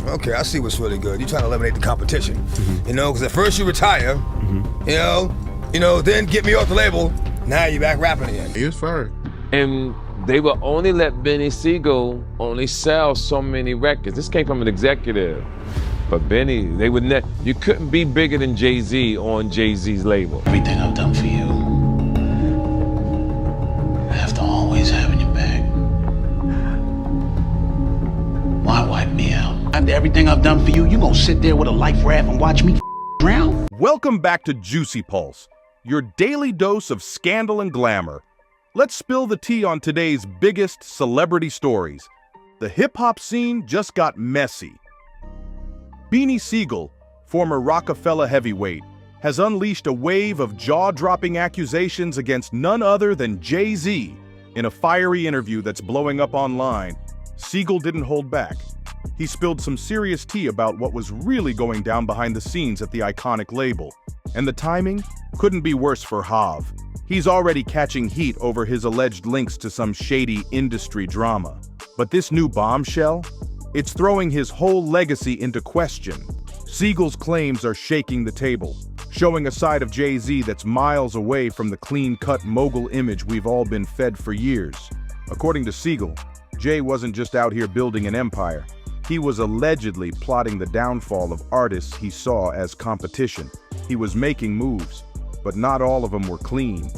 Okay, I see what's really good. You're trying to eliminate the competition. You know, because at first you retire, then get me off the label. Now you're back rapping again. He is fired. And they will only let Beanie Sigel only sell so many records. This came from an executive. But Benny, you couldn't be bigger than Jay-Z on Jay-Z's label. Everything I've done for you, I have to always have in your back. Why wipe me out? After everything I've done for you, you gonna sit there with a life raft and watch me drown? Welcome back to Juicy Pulse, your daily dose of scandal and glamour. Let's spill the tea on today's biggest celebrity stories. The hip-hop scene just got messy. Beanie Sigel, former Rockefeller heavyweight, has unleashed a wave of jaw-dropping accusations against none other than Jay-Z. In a fiery interview that's blowing up online, Sigel didn't hold back. He spilled some serious tea about what was really going down behind the scenes at the iconic label. And the timing couldn't be worse for Hav. He's already catching heat over his alleged links to some shady industry drama. But this new bombshell? It's throwing his whole legacy into question. Sigel's claims are shaking the table, showing a side of Jay-Z that's miles away from the clean-cut mogul image we've all been fed for years. According to Sigel, Jay wasn't just out here building an empire. He was allegedly plotting the downfall of artists he saw as competition. He was making moves, but not all of them were clean,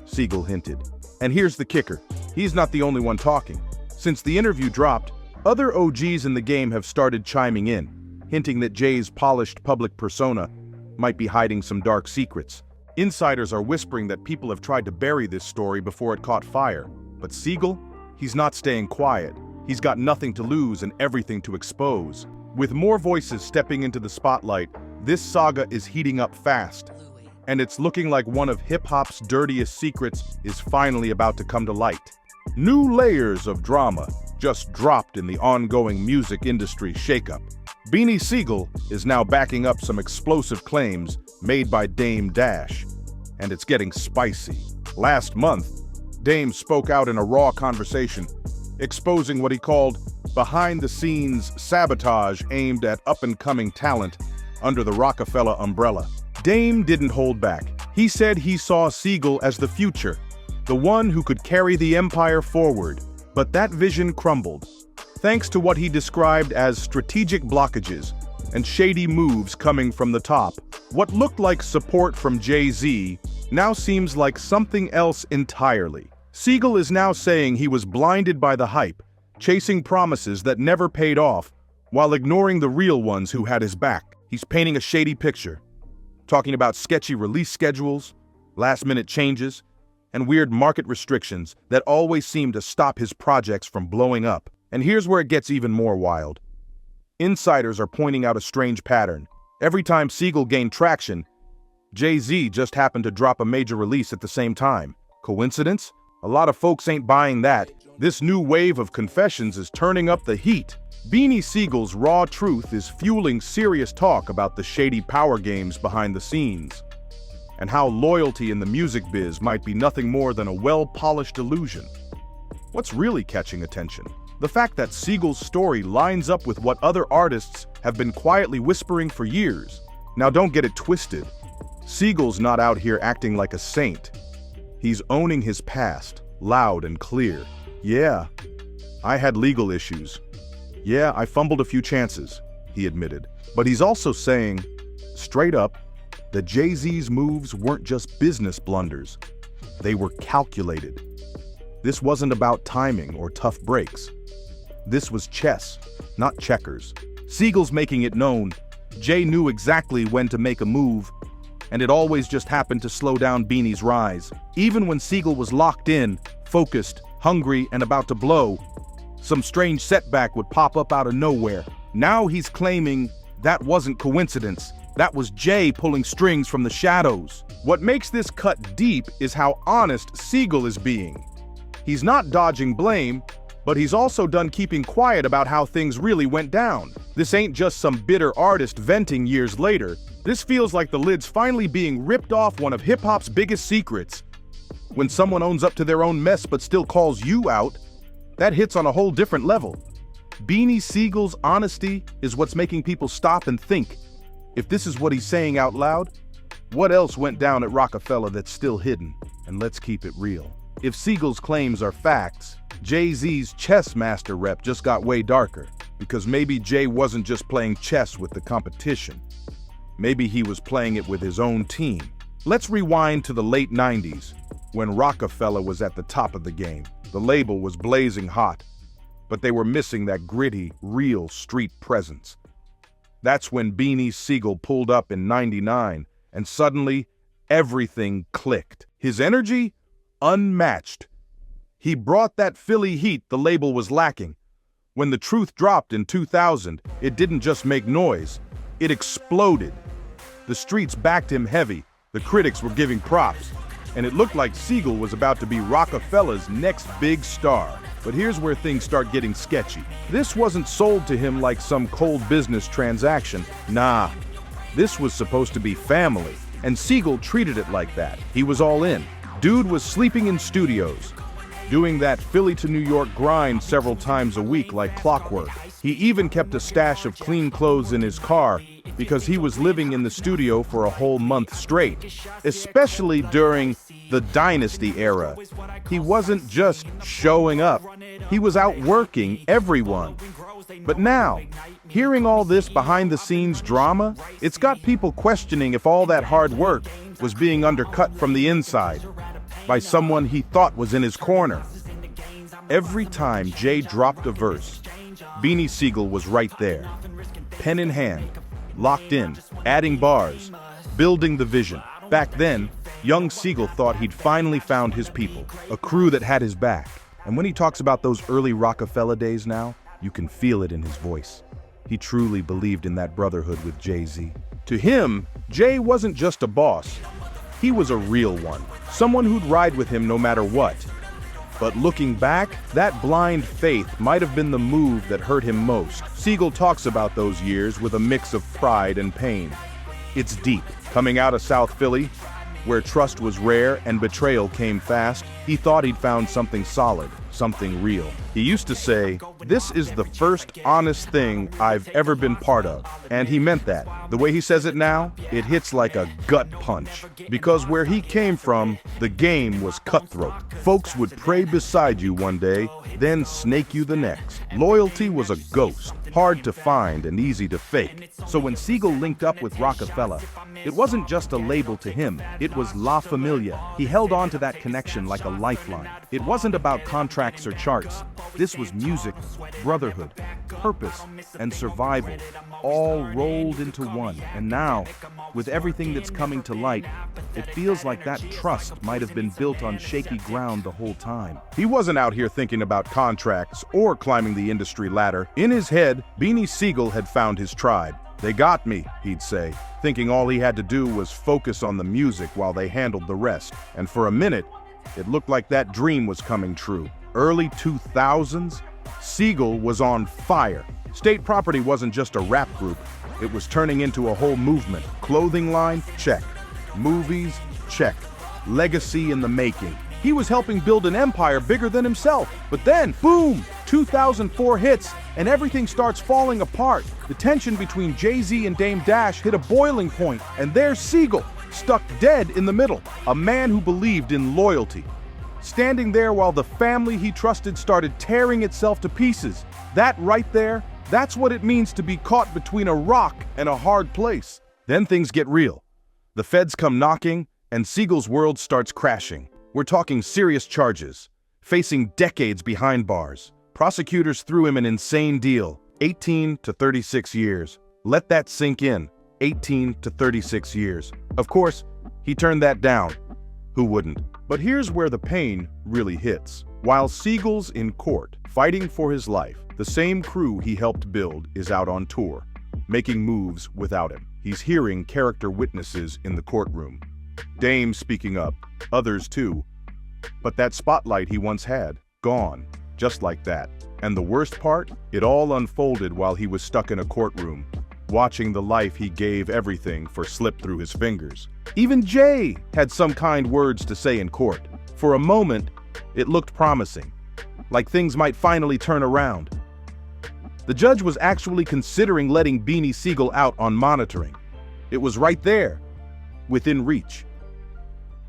Sigel hinted. And here's the kicker. He's not the only one talking. Since the interview dropped, other OGs in the game have started chiming in, hinting that Jay's polished public persona might be hiding some dark secrets. Insiders are whispering that people have tried to bury this story before it caught fire. But Sigel? He's not staying quiet. He's got nothing to lose and everything to expose. With more voices stepping into the spotlight, this saga is heating up fast. And it's looking like one of hip-hop's dirtiest secrets is finally about to come to light. New layers of drama just dropped in the ongoing music industry shakeup. Beanie Sigel is now backing up some explosive claims made by Dame Dash, and it's getting spicy. Last month, Dame spoke out in a raw conversation, exposing what he called behind-the-scenes sabotage aimed at up-and-coming talent under the Rockefeller umbrella. Dame didn't hold back. He said he saw Sigel as the future, the one who could carry the empire forward. But that vision crumbled, thanks to what he described as strategic blockages and shady moves coming from the top. What looked like support from Jay-Z now seems like something else entirely. Sigel is now saying he was blinded by the hype, chasing promises that never paid off, while ignoring the real ones who had his back. He's painting a shady picture, talking about sketchy release schedules, last-minute changes, and weird market restrictions that always seem to stop his projects from blowing up. And here's where it gets even more wild. Insiders are pointing out a strange pattern. Every time Sigel gained traction, Jay-Z just happened to drop a major release at the same time. Coincidence? A lot of folks ain't buying that. This new wave of confessions is turning up the heat. Beanie Sigel's raw truth is fueling serious talk about the shady power games behind the scenes, and how loyalty in the music biz might be nothing more than a well-polished illusion. What's really catching attention? The fact that Sigel's story lines up with what other artists have been quietly whispering for years. Now don't get it twisted. Sigel's not out here acting like a saint. He's owning his past, loud and clear. Yeah, I had legal issues. Yeah, I fumbled a few chances, he admitted. But he's also saying, straight up, that Jay-Z's moves weren't just business blunders. They were calculated. This wasn't about timing or tough breaks. This was chess, not checkers. Sigel's making it known Jay knew exactly when to make a move, and it always just happened to slow down Beanie's rise. Even when Sigel was locked in, focused, hungry, and about to blow, some strange setback would pop up out of nowhere. Now he's claiming that wasn't coincidence. That was Jay pulling strings from the shadows. What makes this cut deep is how honest Sigel is being. He's not dodging blame, but he's also done keeping quiet about how things really went down. This ain't just some bitter artist venting years later. This feels like the lid's finally being ripped off one of hip-hop's biggest secrets. When someone owns up to their own mess but still calls you out, that hits on a whole different level. Beanie Siegel's honesty is what's making people stop and think. If this is what he's saying out loud, what else went down at Rockefeller that's still hidden? And let's keep it real. If Siegel's claims are facts, Jay-Z's chess master rep just got way darker, because maybe Jay wasn't just playing chess with the competition. Maybe he was playing it with his own team. Let's rewind to the late 90s, when Rockefeller was at the top of the game. The label was blazing hot, but they were missing that gritty, real street presence. That's when Beanie Sigel pulled up in '99, and suddenly, everything clicked. His energy? Unmatched. He brought that Philly heat the label was lacking. When the truth dropped in 2000, it didn't just make noise, it exploded. The streets backed him heavy, the critics were giving props, and it looked like Sigel was about to be Rockefeller's next big star. But here's where things start getting sketchy. This wasn't sold to him like some cold business transaction. Nah, this was supposed to be family, and Sigel treated it like that. He was all in. Dude was sleeping in studios, doing that Philly to New York grind several times a week like clockwork. He even kept a stash of clean clothes in his car because he was living in the studio for a whole month straight, especially during the Dynasty era. He wasn't just showing up, he was out working everyone. But now, hearing all this behind-the-scenes drama, it's got people questioning if all that hard work was being undercut from the inside by someone he thought was in his corner. Every time Jay dropped a verse, Beanie Sigel was right there, pen in hand, locked in, adding bars, building the vision. Back then, young Sigel thought he'd finally found his people, a crew that had his back. And when he talks about those early Rockefeller days now, you can feel it in his voice. He truly believed in that brotherhood with Jay-Z. To him, Jay wasn't just a boss. He was a real one, someone who'd ride with him no matter what. But looking back, that blind faith might have been the move that hurt him most. Sigel talks about those years with a mix of pride and pain. It's deep. Coming out of South Philly, where trust was rare and betrayal came fast, he thought he'd found something solid, something real. He used to say, "This is the first honest thing I've ever been part of." And he meant that. The way he says it now, it hits like a gut punch. Because where he came from, the game was cutthroat. Folks would pray beside you one day, then snake you the next. Loyalty was a ghost, hard to find and easy to fake. So when Sigel linked up with Rockefeller, it wasn't just a label to him, it was La Familia. He held on to that connection like a lifeline. It wasn't about contracts or charts. This was music, brotherhood, purpose, and survival, all rolled into one. And now, with everything that's coming to light, it feels like that trust might have been built on shaky ground the whole time. He wasn't out here thinking about contracts or climbing the industry ladder. In his head, Beanie Sigel had found his tribe. "They got me," he'd say, thinking all he had to do was focus on the music while they handled the rest. And for a minute, it looked like that dream was coming true. Early 2000s, Sigel was on fire. State Property wasn't just a rap group, it was turning into a whole movement. Clothing line? Check. Movies? Check. Legacy in the making. He was helping build an empire bigger than himself. But then, boom, 2004 hits, and everything starts falling apart. The tension between Jay-Z and Dame Dash hit a boiling point, and there's Sigel, stuck dead in the middle, a man who believed in loyalty. Standing there while the family he trusted started tearing itself to pieces. That right there, that's what it means to be caught between a rock and a hard place. Then things get real. The feds come knocking, and Sigel's world starts crashing. We're talking serious charges, facing decades behind bars. Prosecutors threw him an insane deal, 18 to 36 years. Let that sink in, 18 to 36 years. Of course, he turned that down. Who wouldn't? But here's where the pain really hits. While Sigel's in court, fighting for his life, the same crew he helped build is out on tour, making moves without him. He's hearing character witnesses in the courtroom. Dame speaking up, others too. But that spotlight he once had, gone, just like that. And the worst part? It all unfolded while he was stuck in a courtroom, watching the life he gave everything for slip through his fingers. Even Jay had some kind words to say in court. For a moment, it looked promising, like things might finally turn around. The judge was actually considering letting Beanie Sigel out on monitoring. It was right there, within reach.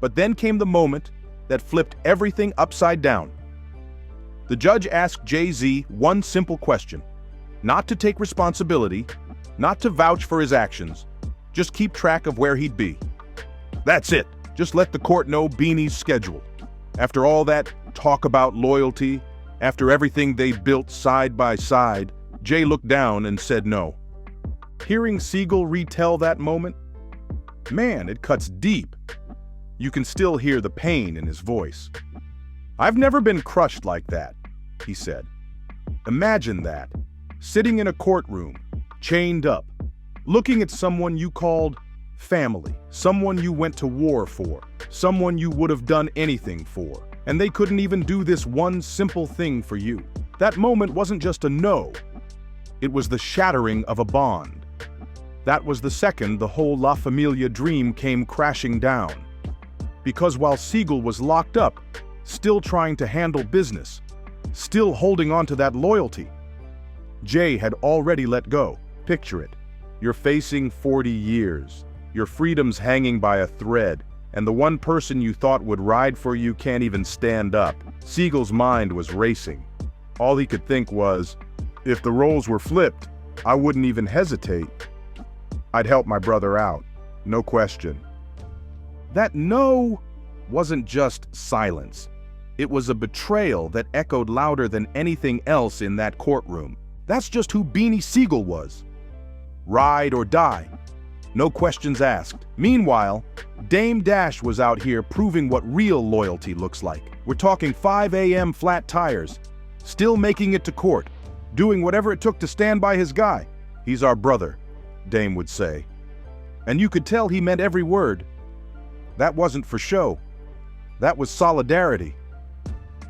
But then came the moment that flipped everything upside down. The judge asked Jay-Z one simple question: not to take responsibility, not to vouch for his actions, just keep track of where he'd be. That's it. Just let the court know Beanie's schedule. After all that talk about loyalty, after everything they built side by side, Jay looked down and said no. Hearing Sigel retell that moment, man, it cuts deep. You can still hear the pain in his voice. "I've never been crushed like that," he said. "Imagine that, sitting in a courtroom, chained up, looking at someone you called family, someone you went to war for, someone you would have done anything for, and they couldn't even do this one simple thing for you." That moment wasn't just a no. It was the shattering of a bond. That was the second the whole La Familia dream came crashing down. Because while Sigel was locked up, still trying to handle business, still holding on to that loyalty, Jay had already let go. Picture it. You're facing 40 years. Your freedom's hanging by a thread, and the one person you thought would ride for you can't even stand up. Sigel's mind was racing. All he could think was, if the roles were flipped, I wouldn't even hesitate. I'd help my brother out, no question. That no wasn't just silence. It was a betrayal that echoed louder than anything else in that courtroom. That's just who Beanie Sigel was. Ride or die. No questions asked. Meanwhile, Dame Dash was out here proving what real loyalty looks like. We're talking 5 a.m. flat tires, still making it to court, doing whatever it took to stand by his guy. "He's our brother," Dame would say. And you could tell he meant every word. That wasn't for show. That was solidarity.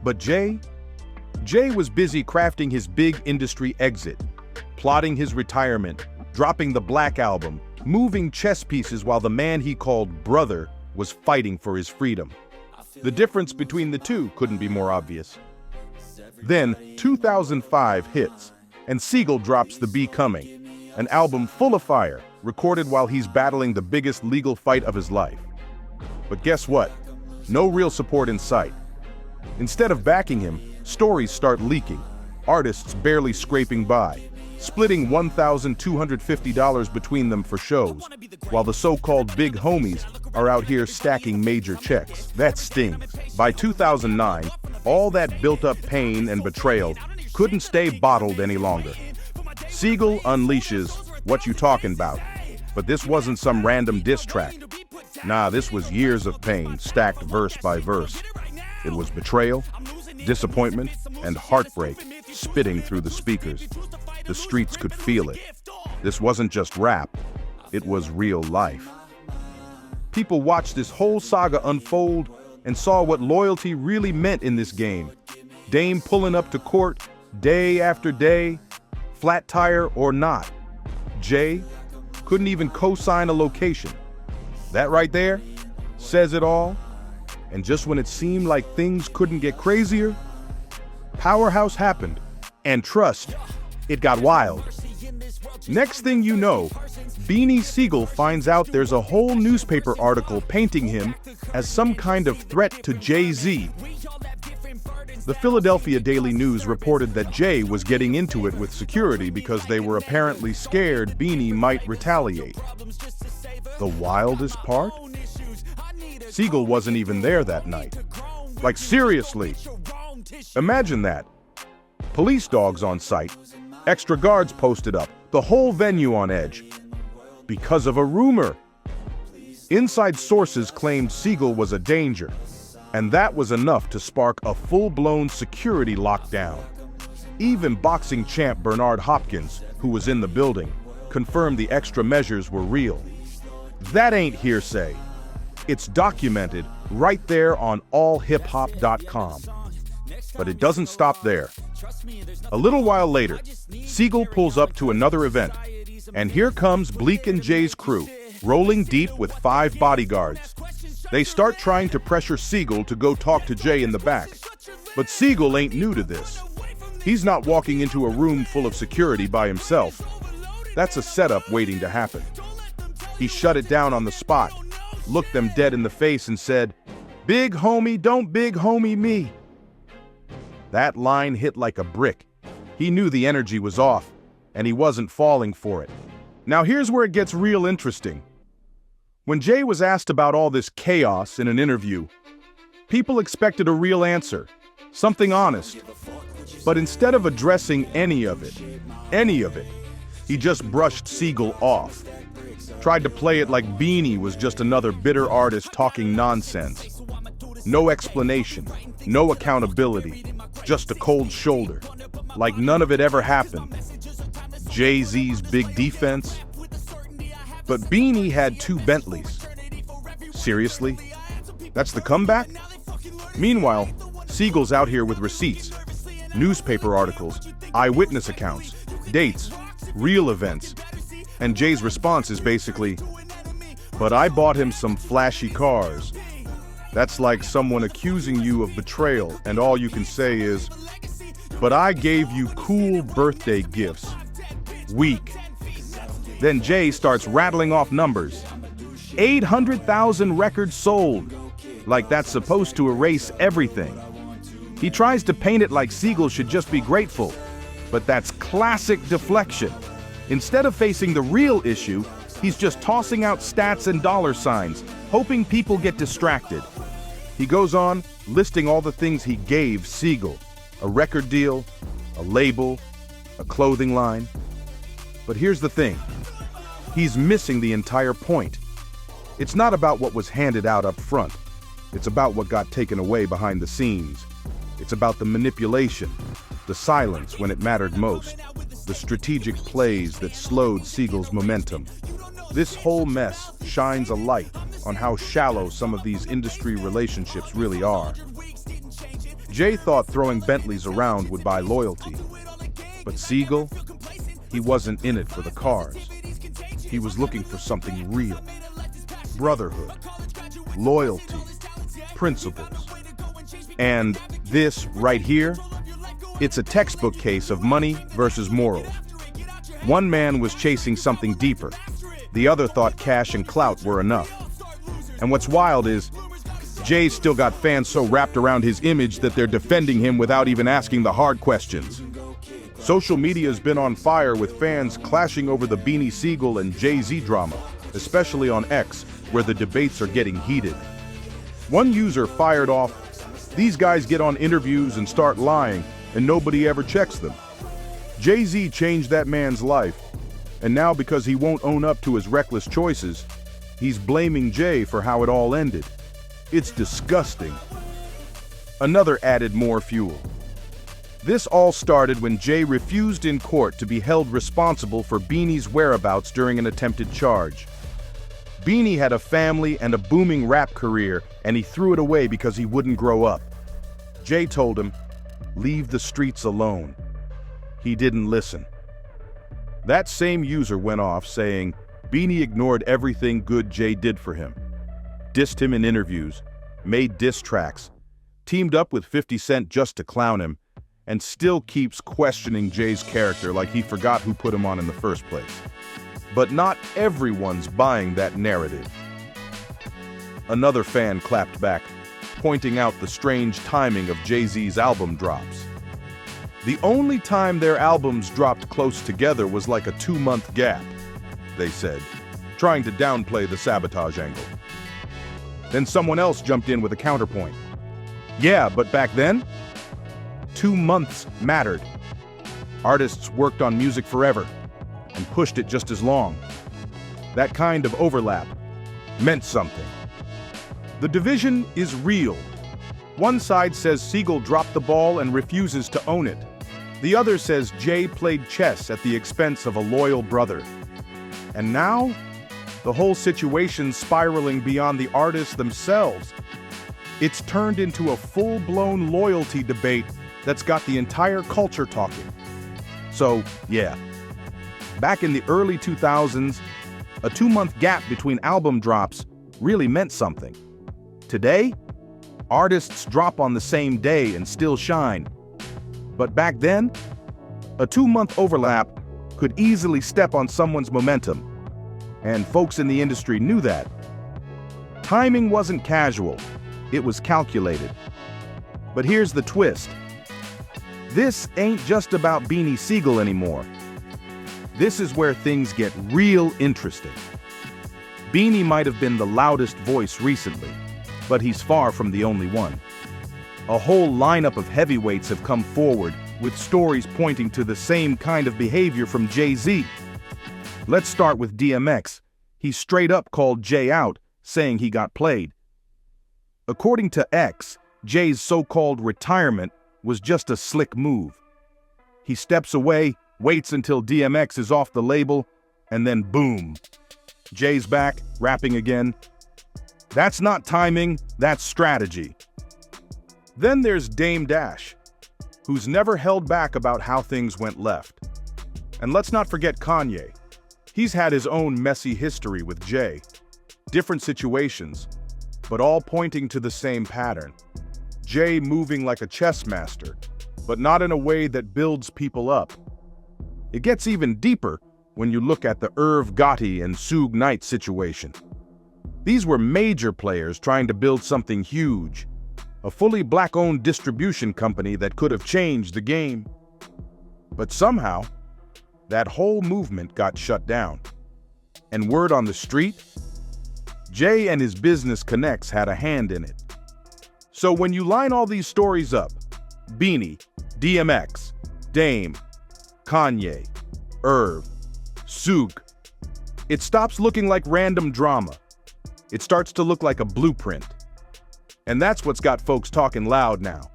But Jay was busy crafting his big industry exit, plotting his retirement, dropping the Black Album, moving chess pieces while the man he called brother was fighting for his freedom. The difference between the two couldn't be more obvious. Then 2005 hits, and Sigel drops The Becoming, an album full of fire, recorded while he's battling the biggest legal fight of his life. But guess what? No real support in sight. Instead of backing him, stories start leaking, artists barely scraping by, splitting $1,250 between them for shows, while the so-called big homies are out here stacking major checks. That stings. By 2009, all that built-up pain and betrayal couldn't stay bottled any longer. Sigel unleashes What You Talking About, but this wasn't some random diss track. Nah, this was years of pain, stacked verse by verse. It was betrayal, disappointment, and heartbreak spitting through the speakers. The streets could feel it. This wasn't just rap, it was real life. People watched this whole saga unfold and saw what loyalty really meant in this game. Dame pulling up to court day after day, flat tire or not. Jay couldn't even co-sign a location. That right there says it all. And just when it seemed like things couldn't get crazier, Powerhouse happened. And trust, it got wild. Next thing you know, Beanie Sigel finds out there's a whole newspaper article painting him as some kind of threat to Jay-Z. The Philadelphia Daily News reported that Jay was getting into it with security because they were apparently scared Beanie might retaliate. The wildest part? Sigel wasn't even there that night. Like, seriously. Imagine that. Police dogs on site, extra guards posted up, the whole venue on edge. Because of a rumor. Inside sources claimed Sigel was a danger, and that was enough to spark a full-blown security lockdown. Even boxing champ Bernard Hopkins, who was in the building, confirmed the extra measures were real. That ain't hearsay. It's documented right there on allhiphop.com. But it doesn't stop there. A little while later, Sigel pulls up to another event, and here comes Bleak and Jay's crew, rolling deep with 5 bodyguards. They start trying to pressure Sigel to go talk to Jay in the back. But Sigel ain't new to this. He's not walking into a room full of security by himself. That's a setup waiting to happen. He shut it down on the spot, looked them dead in the face and said, "Big homie, don't big homie me." That line hit like a brick. He knew the energy was off, and he wasn't falling for it. Now here's where it gets real interesting. When Jay was asked about all this chaos in an interview, people expected a real answer, something honest. But instead of addressing any of it, he just brushed Sigel off. Tried to play it like Beanie was just another bitter artist talking nonsense. No explanation, no accountability, just a cold shoulder, like none of it ever happened. Jay-Z's big defense? But Beanie had 2 Bentleys. Seriously? That's the comeback? Meanwhile, Sigel's out here with receipts, newspaper articles, eyewitness accounts, dates, real events. And Jay's response is basically, "But I bought him some flashy cars." That's like someone accusing you of betrayal, and all you can say is, "But I gave you cool birthday gifts." Weak. Then Jay starts rattling off numbers. 800,000 records sold. Like that's supposed to erase everything. He tries to paint it like Sigel should just be grateful, but that's classic deflection. Instead of facing the real issue, he's just tossing out stats and dollar signs, hoping people get distracted. He goes on, listing all the things he gave Sigel: a record deal, a label, a clothing line. But here's the thing. He's missing the entire point. It's not about what was handed out up front. It's about what got taken away behind the scenes. It's about the manipulation, the silence when it mattered most, the strategic plays that slowed Sigel's momentum. This whole mess shines a light on how shallow some of these industry relationships really are. Jay thought throwing Bentleys around would buy loyalty. But Sigel, he wasn't in it for the cars. He was looking for something real. Brotherhood, loyalty, principles. And this right here, it's a textbook case of money versus morals. One man was chasing something deeper. The other thought cash and clout were enough. And what's wild is, Jay's still got fans so wrapped around his image that they're defending him without even asking the hard questions. Social media's been on fire with fans clashing over the Beanie Sigel and Jay-Z drama, especially on X, where the debates are getting heated. One user fired off, "These guys get on interviews and start lying, and nobody ever checks them." Jay-Z changed that man's life, and now because he won't own up to his reckless choices, he's blaming Jay for how it all ended. It's disgusting. Another added more fuel. This all started when Jay refused in court to be held responsible for Beanie's whereabouts during an attempted charge. Beanie had a family and a booming rap career, and he threw it away because he wouldn't grow up. Jay told him, "Leave the streets alone." He didn't listen. That same user went off saying Beanie ignored everything good Jay did for him, dissed him in interviews, made diss tracks, teamed up with 50 Cent just to clown him, and still keeps questioning Jay's character like he forgot who put him on in the first place. But not everyone's buying that narrative. Another fan clapped back, pointing out the strange timing of Jay-Z's album drops. The only time their albums dropped close together was like a 2-month gap, they said, trying to downplay the sabotage angle. Then someone else jumped in with a counterpoint. "Yeah, but back then, 2 months mattered. Artists worked on music forever and pushed it just as long. That kind of overlap meant something." The division is real. One side says Sigel dropped the ball and refuses to own it. The other says Jay played chess at the expense of a loyal brother. And now, the whole situation's spiraling beyond the artists themselves. It's turned into a full-blown loyalty debate that's got the entire culture talking. So, yeah. Back in the early 2000s, a 2-month gap between album drops really meant something. Today, artists drop on the same day and still shine. But back then, a 2-month overlap could easily step on someone's momentum, and folks in the industry knew that. Timing wasn't casual, it was calculated. But here's the twist. This ain't just about Beanie Sigel anymore. This is where things get real interesting. Beanie might have been the loudest voice recently, but he's far from the only one. A whole lineup of heavyweights have come forward with stories pointing to the same kind of behavior from Jay-Z. Let's start with DMX. He straight up called Jay out, saying he got played. According to X, Jay's so-called retirement was just a slick move. He steps away, waits until DMX is off the label, and then boom. Jay's back, rapping again. That's not timing, that's strategy. Then there's Dame Dash, who's never held back about how things went left. And let's not forget Kanye. He's had his own messy history with Jay. Different situations, but all pointing to the same pattern. Jay moving like a chess master, but not in a way that builds people up. It gets even deeper when you look at the Irv Gotti and Suge Knight situation. These were major players trying to build something huge, a fully black-owned distribution company that could have changed the game. But somehow, that whole movement got shut down. And word on the street? Jay and his business connects had a hand in it. So when you line all these stories up, Beanie, DMX, Dame, Kanye, Irv, Suge, it stops looking like random drama. It starts to look like a blueprint. And that's what's got folks talking loud now.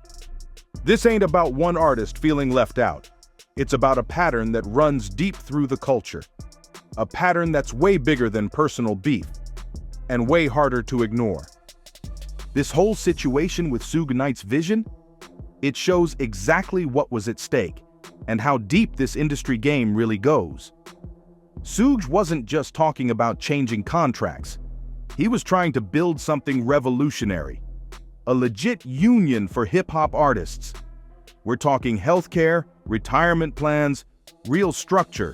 This ain't about one artist feeling left out. It's about a pattern that runs deep through the culture. A pattern that's way bigger than personal beef and way harder to ignore. This whole situation with Suge Knight's vision, it shows exactly what was at stake and how deep this industry game really goes. Suge wasn't just talking about changing contracts. He was trying to build something revolutionary. A legit union for hip-hop artists. We're talking healthcare, retirement plans, real structure.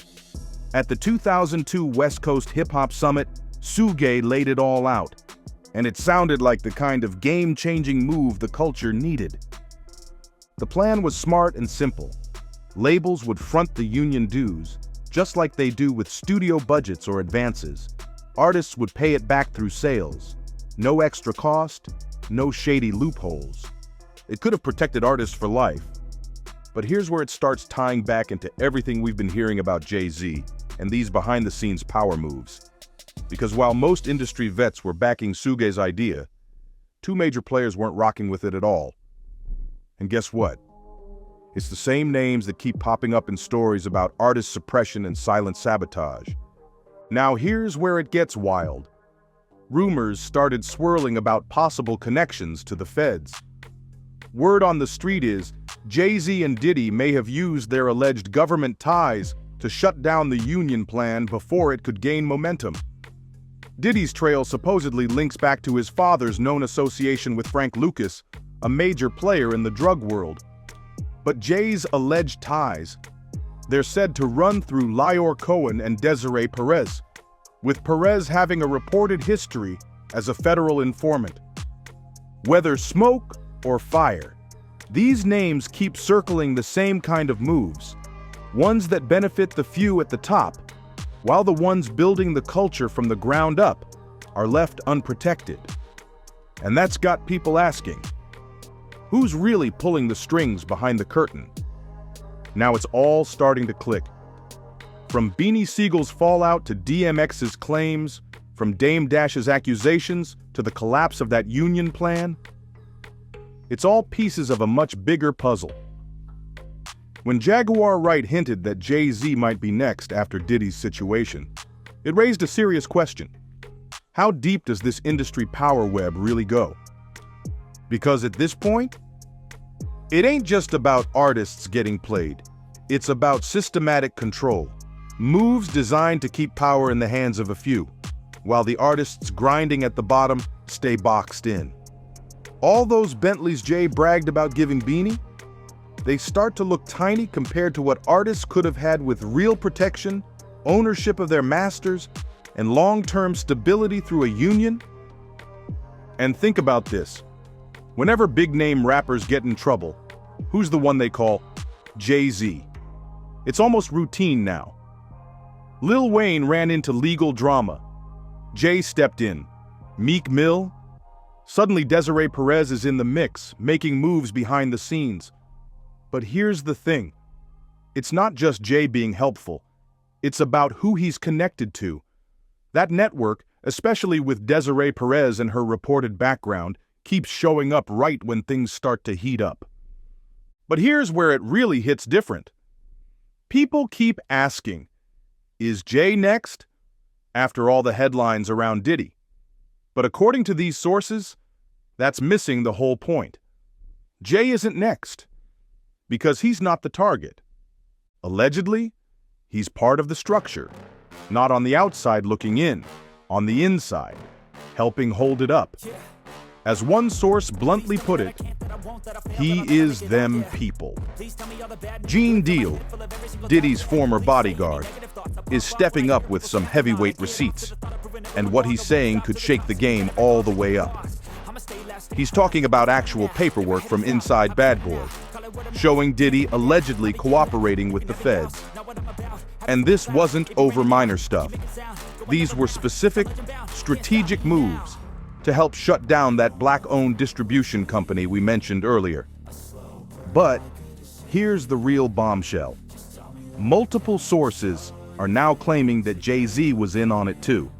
At the 2002 West Coast Hip Hop Summit, Suge laid it all out. And it sounded like the kind of game-changing move the culture needed. The plan was smart and simple. Labels would front the union dues, just like they do with studio budgets or advances. Artists would pay it back through sales. No extra cost, no shady loopholes. It could have protected artists for life. But here's where it starts tying back into everything we've been hearing about Jay-Z and these behind-the-scenes power moves. Because while most industry vets were backing Suge's idea, two major players weren't rocking with it at all. And guess what? It's the same names that keep popping up in stories about artist suppression and silent sabotage. Now here's where it gets wild. Rumors started swirling about possible connections to the feds. Word on the street is Jay-Z and Diddy may have used their alleged government ties to shut down the union plan before it could gain momentum. Diddy's trail supposedly links back to his father's known association with Frank Lucas, a major player in the drug world. But Jay's alleged ties, they're said to run through Lior Cohen and Desiree Perez, with Perez having a reported history as a federal informant. Whether smoke or fire, these names keep circling the same kind of moves, ones that benefit the few at the top, while the ones building the culture from the ground up are left unprotected. And that's got people asking, who's really pulling the strings behind the curtain? Now it's all starting to click. From Beanie Sigel's fallout to DMX's claims, from Dame Dash's accusations to the collapse of that union plan, it's all pieces of a much bigger puzzle. When Jaguar Wright hinted that Jay-Z might be next after Diddy's situation, it raised a serious question. How deep does this industry power web really go? Because at this point, it ain't just about artists getting played. It's about systematic control. Moves designed to keep power in the hands of a few, while the artists grinding at the bottom stay boxed in. All those Bentleys Jay bragged about giving Beanie? they start to look tiny compared to what artists could have had with real protection, ownership of their masters, and long-term stability through a union? And think about this. Whenever big-name rappers get in trouble, who's the one they call Jay-Z? It's almost routine now. Lil Wayne ran into legal drama. Jay stepped in. Meek Mill? Suddenly Desiree Perez is in the mix, making moves behind the scenes. But here's the thing. It's not just Jay being helpful. It's about who he's connected to. That network, especially with Desiree Perez and her reported background, keeps showing up right when things start to heat up. But here's where it really hits different. People keep asking, is Jay next? After all the headlines around Diddy. But according to these sources, that's missing the whole point. Jay isn't next, because he's not the target. Allegedly, he's part of the structure, not on the outside looking in, on the inside, helping hold it up. As one source bluntly put it, he is them people. Gene Deal, Diddy's former bodyguard, is stepping up with some heavyweight receipts, and what he's saying could shake the game all the way up. He's talking about actual paperwork from inside Bad Boy, showing Diddy allegedly cooperating with the feds. And this wasn't over minor stuff. These were specific, strategic moves to help shut down that black-owned distribution company we mentioned earlier. But here's the real bombshell. Multiple sources are now claiming that Jay-Z was in on it too.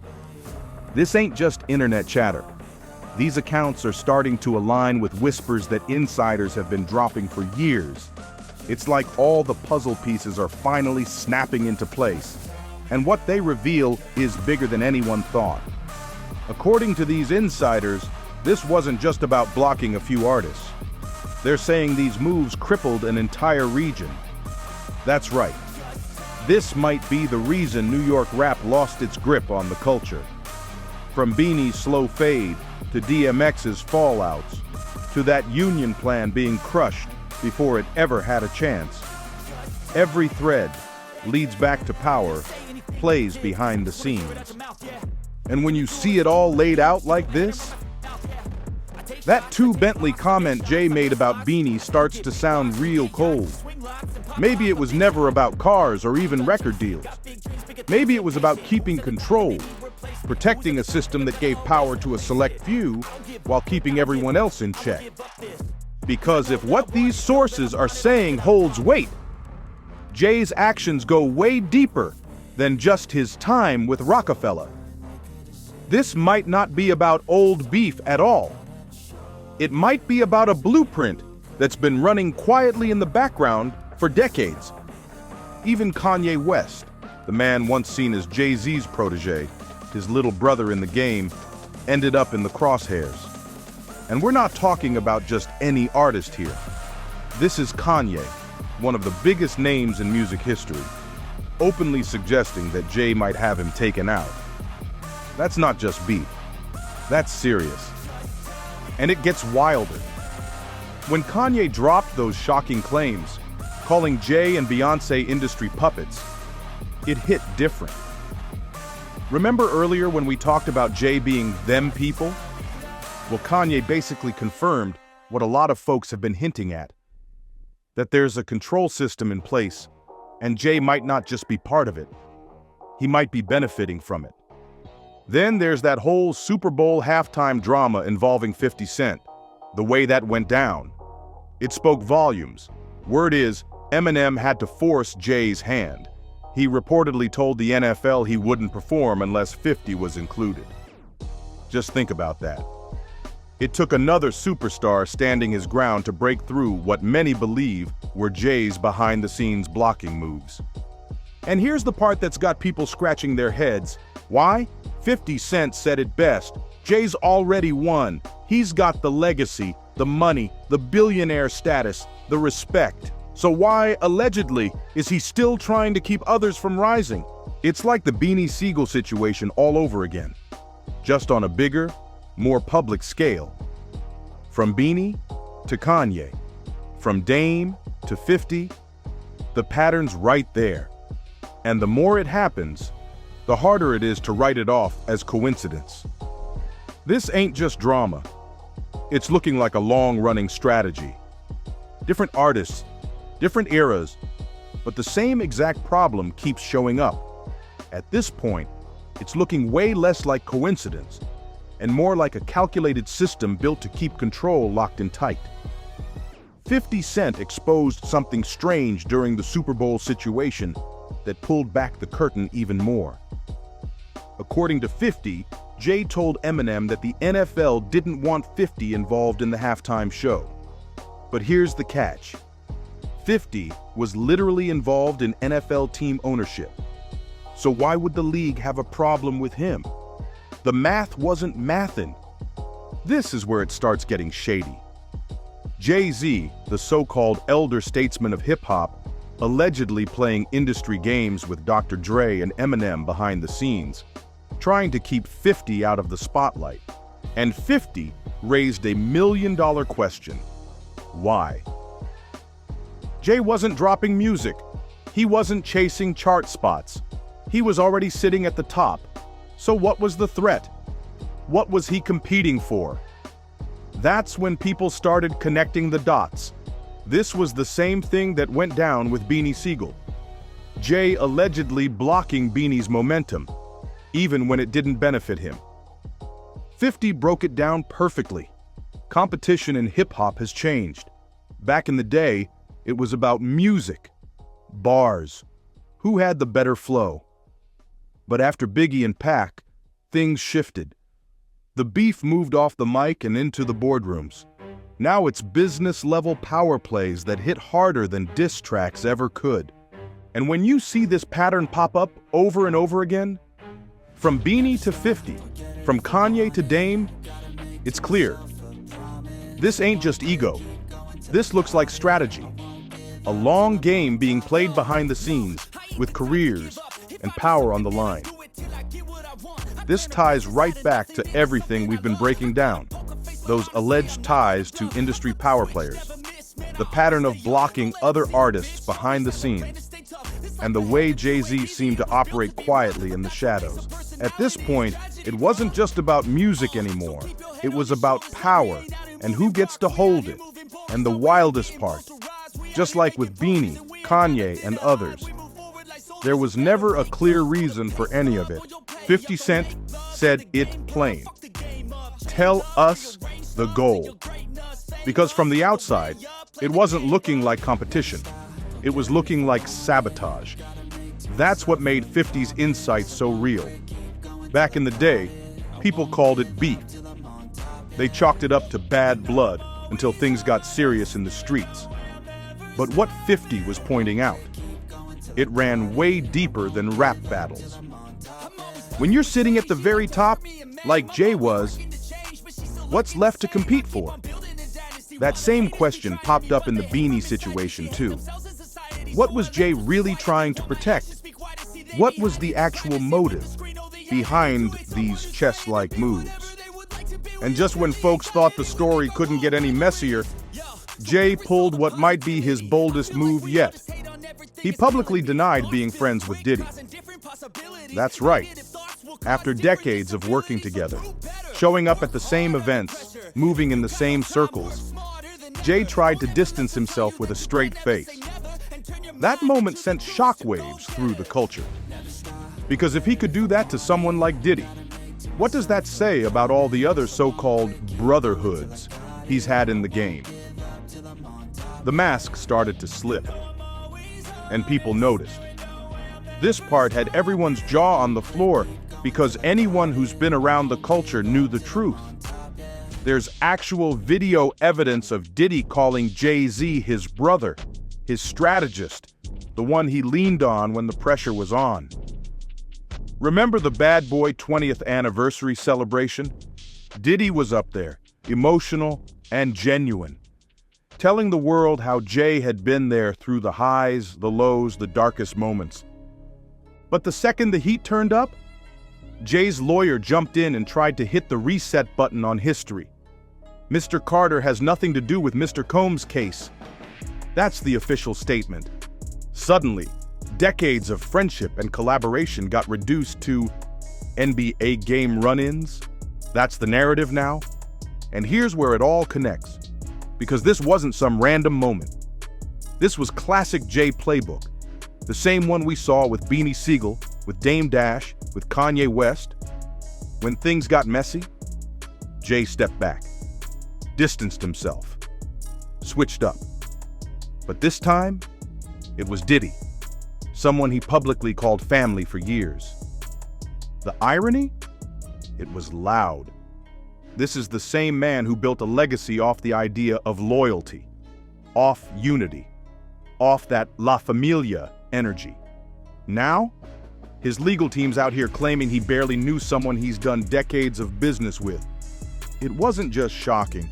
This ain't just internet chatter. These accounts are starting to align with whispers that insiders have been dropping for years. It's like all the puzzle pieces are finally snapping into place, and what they reveal is bigger than anyone thought. According to these insiders, this wasn't just about blocking a few artists. They're saying these moves crippled an entire region. That's right. This might be the reason New York rap lost its grip on the culture. From Beanie's slow fade, to DMX's fallouts, to that union plan being crushed before it ever had a chance. Every thread leads back to power, plays behind the scenes. And when you see it all laid out like this, that 2 Bentley comment Jay made about Beanie starts to sound real cold. Maybe it was never about cars or even record deals. Maybe it was about keeping control, protecting a system that gave power to a select few while keeping everyone else in check. Because if what these sources are saying holds weight, Jay's actions go way deeper than just his time with Rockefeller. This might not be about old beef at all. It might be about a blueprint that's been running quietly in the background for decades. Even Kanye West, the man once seen as Jay-Z's protege, his little brother in the game, ended up in the crosshairs. And we're not talking about just any artist here. This is Kanye, one of the biggest names in music history, openly suggesting that Jay might have him taken out. That's not just beef. That's serious. And it gets wilder. When Kanye dropped those shocking claims, calling Jay and Beyoncé industry puppets, it hit different. Remember earlier when we talked about Jay being them people? Well, Kanye basically confirmed what a lot of folks have been hinting at, that there's a control system in place, and Jay might not just be part of it. He might be benefiting from it. Then there's that whole Super Bowl halftime drama involving 50 Cent, the way that went down. It spoke volumes. Word is, Eminem had to force Jay's hand. He reportedly told the NFL he wouldn't perform unless 50 was included. Just think about that. It took another superstar standing his ground to break through what many believe were Jay's behind-the-scenes blocking moves. And here's the part that's got people scratching their heads. Why? 50 Cent said it best. Jay's already won. He's got the legacy, the money, the billionaire status, the respect. So why, allegedly, is he still trying to keep others from rising? It's like the Beanie Sigel situation all over again, just on a bigger, more public scale. From Beanie to Kanye, from Dame to 50, the pattern's right there. And the more it happens, the harder it is to write it off as coincidence. This ain't just drama. It's looking like a long-running strategy. Different artists, different eras, but the same exact problem keeps showing up. At this point, it's looking way less like coincidence and more like a calculated system built to keep control locked in tight. 50 Cent exposed something strange during the Super Bowl situation that pulled back the curtain even more. According to 50, Jay told Eminem that the NFL didn't want 50 involved in the halftime show. But here's the catch. 50 was literally involved in NFL team ownership. So why would the league have a problem with him? The math wasn't mathin'. This is where it starts getting shady. Jay-Z, the so-called elder statesman of hip-hop, allegedly playing industry games with Dr. Dre and Eminem behind the scenes, trying to keep 50 out of the spotlight. And 50 raised a $1 million question. Why? Jay wasn't dropping music. He wasn't chasing chart spots. He was already sitting at the top. So what was the threat? What was he competing for? That's when people started connecting the dots. This was the same thing that went down with Beanie Sigel. Jay allegedly blocking Beanie's momentum, even when it didn't benefit him. 50 broke it down perfectly. Competition in hip-hop has changed. Back in the day, it was about music, bars, who had the better flow. But after Biggie and Pac, things shifted. The beef moved off the mic and into the boardrooms. Now it's business-level power plays that hit harder than diss tracks ever could. And when you see this pattern pop up over and over again, from Beanie to 50, from Kanye to Dame, it's clear. This ain't just ego. This looks like strategy. A long game being played behind the scenes with careers and power on the line. This ties right back to everything we've been breaking down. Those alleged ties to industry power players. The pattern of blocking other artists behind the scenes. And the way Jay-Z seemed to operate quietly in the shadows. At this point, it wasn't just about music anymore. It was about power and who gets to hold it. And the wildest part, just like with Beanie, Kanye, and others, there was never a clear reason for any of it. 50 Cent said it plain. Tell us the goal. Because from the outside, it wasn't looking like competition. It was looking like sabotage. That's what made 50's insights so real. Back in the day, people called it beef. They chalked it up to bad blood until things got serious in the streets. But what 50 was pointing out, it ran way deeper than rap battles. When you're sitting at the very top, like Jay was, what's left to compete for? That same question popped up in the Beanie situation too. What was Jay really trying to protect? What was the actual motive behind these chess-like moves? And just when folks thought the story couldn't get any messier, Jay pulled what might be his boldest move yet. He publicly denied being friends with Diddy. That's right. After decades of working together, showing up at the same events, moving in the same circles, Jay tried to distance himself with a straight face. That moment sent shockwaves through the culture. Because if he could do that to someone like Diddy, what does that say about all the other so-called brotherhoods he's had in the game? The mask started to slip, and people noticed. This part had everyone's jaw on the floor because anyone who's been around the culture knew the truth. There's actual video evidence of Diddy calling Jay-Z his brother, his strategist, the one he leaned on when the pressure was on. Remember the Bad Boy 20th anniversary celebration? Diddy was up there, emotional and genuine, telling the world how Jay had been there through the highs, the lows, the darkest moments. But the second the heat turned up, Jay's lawyer jumped in and tried to hit the reset button on history. Mr. Carter has nothing to do with Mr. Combs' case. That's the official statement. Suddenly, decades of friendship and collaboration got reduced to NBA game run-ins. That's the narrative now. And here's where it all connects. Because this wasn't some random moment. This was classic Jay playbook. The same one we saw with Beanie Sigel, with Dame Dash, with Kanye West. When things got messy, Jay stepped back, distanced himself, switched up. But this time, it was Diddy, someone he publicly called family for years. The irony? It was loud. This is the same man who built a legacy off the idea of loyalty, off unity, off that La Familia energy. Now, his legal team's out here claiming he barely knew someone he's done decades of business with. It wasn't just shocking.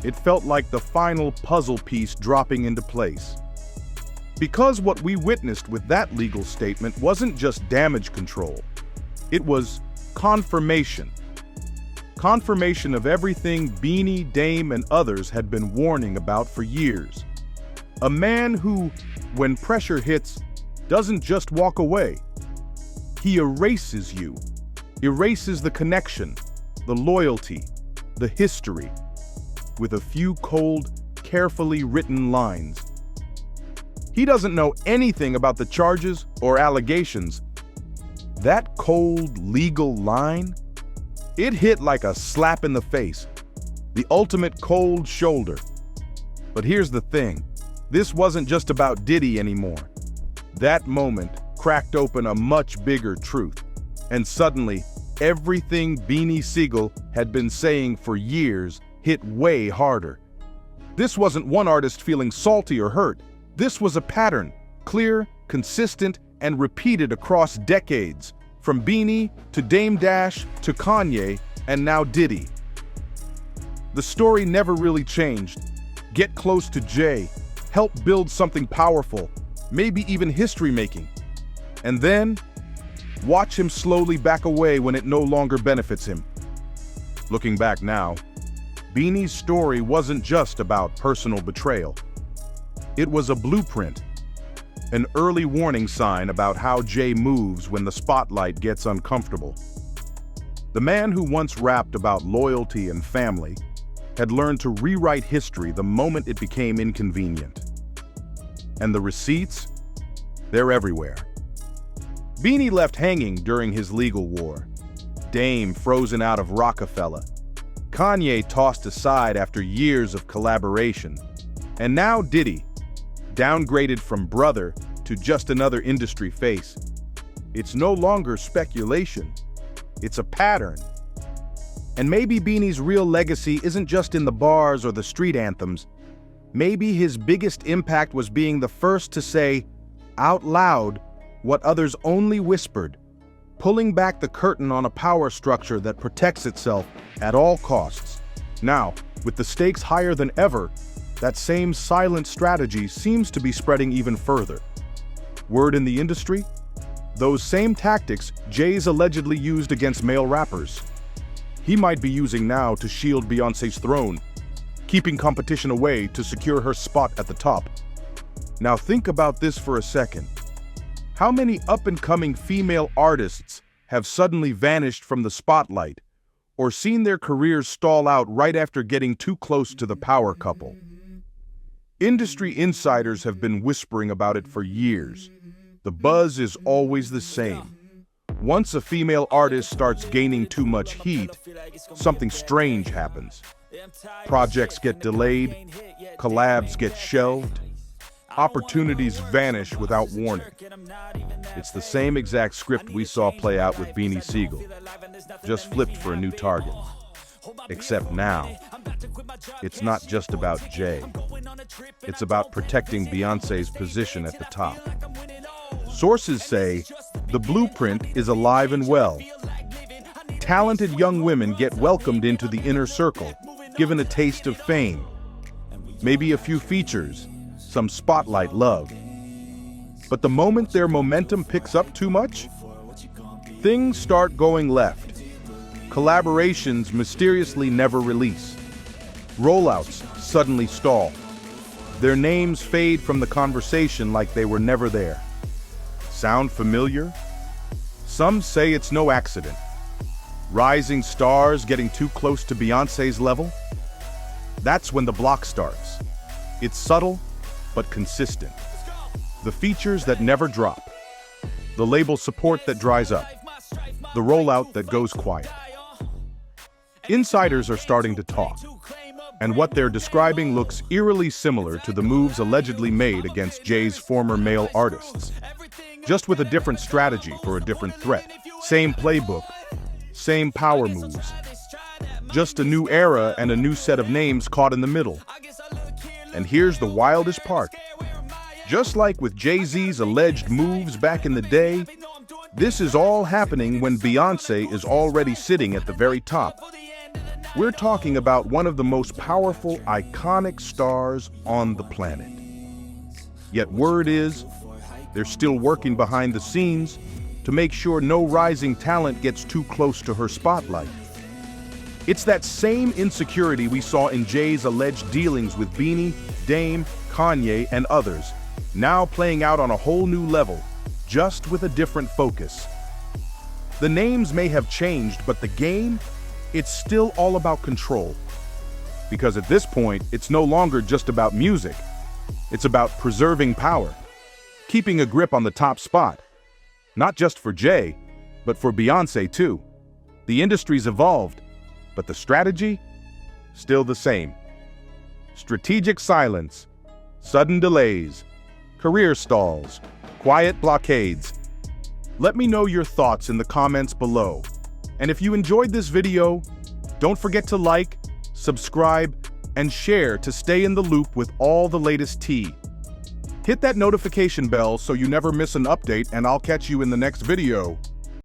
It felt like the final puzzle piece dropping into place. Because what we witnessed with that legal statement wasn't just damage control. It was confirmation. Confirmation of everything Beanie, Dame, and others had been warning about for years. A man who, when pressure hits, doesn't just walk away. He erases you, erases the connection, the loyalty, the history, with a few cold, carefully written lines. He doesn't know anything about the charges or allegations. That cold, legal line, it hit like a slap in the face, the ultimate cold shoulder. But here's the thing, this wasn't just about Diddy anymore. That moment cracked open a much bigger truth, and suddenly, everything Beanie Sigel had been saying for years hit way harder. This wasn't one artist feeling salty or hurt. This was a pattern, clear, consistent, and repeated across decades, from Beanie to Dame Dash to Kanye, and now Diddy. The story never really changed. Get close to Jay, help build something powerful, maybe even history-making. And then, watch him slowly back away when it no longer benefits him. Looking back now, Beanie's story wasn't just about personal betrayal. It was a blueprint, an early warning sign about how Jay moves when the spotlight gets uncomfortable. The man who once rapped about loyalty and family had learned to rewrite history the moment it became inconvenient. And the receipts? They're everywhere. Beanie left hanging during his legal war. Dame frozen out of Rockefeller. Kanye tossed aside after years of collaboration. And now Diddy, downgraded from brother to just another industry face. It's no longer speculation. It's a pattern. And maybe Beanie's real legacy isn't just in the bars or the street anthems. Maybe his biggest impact was being the first to say, out loud, what others only whispered, pulling back the curtain on a power structure that protects itself at all costs. Now, with the stakes higher than ever, that same silent strategy seems to be spreading even further. Word in the industry? Those same tactics Jay's allegedly used against male rappers. He might be using now to shield Beyoncé's throne, keeping competition away to secure her spot at the top. Now think about this for a second. How many up-and-coming female artists have suddenly vanished from the spotlight or seen their careers stall out right after getting too close to the power couple? Industry insiders have been whispering about it for years. The buzz is always the same. Once a female artist starts gaining too much heat, something strange happens. Projects get delayed, collabs get shelved, opportunities vanish without warning. It's the same exact script we saw play out with Beanie Sigel, just flipped for a new target. Except now, it's not just about Jay. It's about protecting Beyoncé's position at the top. Sources say the blueprint is alive and well. Talented young women get welcomed into the inner circle, given a taste of fame. Maybe a few features, some spotlight love. But the moment their momentum picks up too much, things start going left. Collaborations mysteriously never release. Rollouts suddenly stall. Their names fade from the conversation like they were never there. Sound familiar? Some say it's no accident. Rising stars getting too close to Beyoncé's level? That's when the block starts. It's subtle, but consistent. The features that never drop. The label support that dries up. The rollout that goes quiet. Insiders are starting to talk, and what they're describing looks eerily similar to the moves allegedly made against Jay's former male artists, just with a different strategy for a different threat. Same playbook, same power moves. Just a new era and a new set of names caught in the middle. And here's the wildest part. Just like with Jay-Z's alleged moves back in the day, this is all happening when Beyoncé is already sitting at the very top. We're talking about one of the most powerful, iconic stars on the planet. Yet word is, they're still working behind the scenes to make sure no rising talent gets too close to her spotlight. It's that same insecurity we saw in Jay's alleged dealings with Beanie, Dame, Kanye, and others, now playing out on a whole new level, just with a different focus. The names may have changed, but the game, it's still all about control. Because at this point, it's no longer just about music. It's about preserving power, keeping a grip on the top spot. Not just for Jay, but for Beyoncé too. The industry's evolved, but the strategy? Still the same. Strategic silence, sudden delays, career stalls, quiet blockades. Let me know your thoughts in the comments below. And if you enjoyed this video, don't forget to like, subscribe, and share to stay in the loop with all the latest tea. Hit that notification bell so you never miss an update, and I'll catch you in the next video.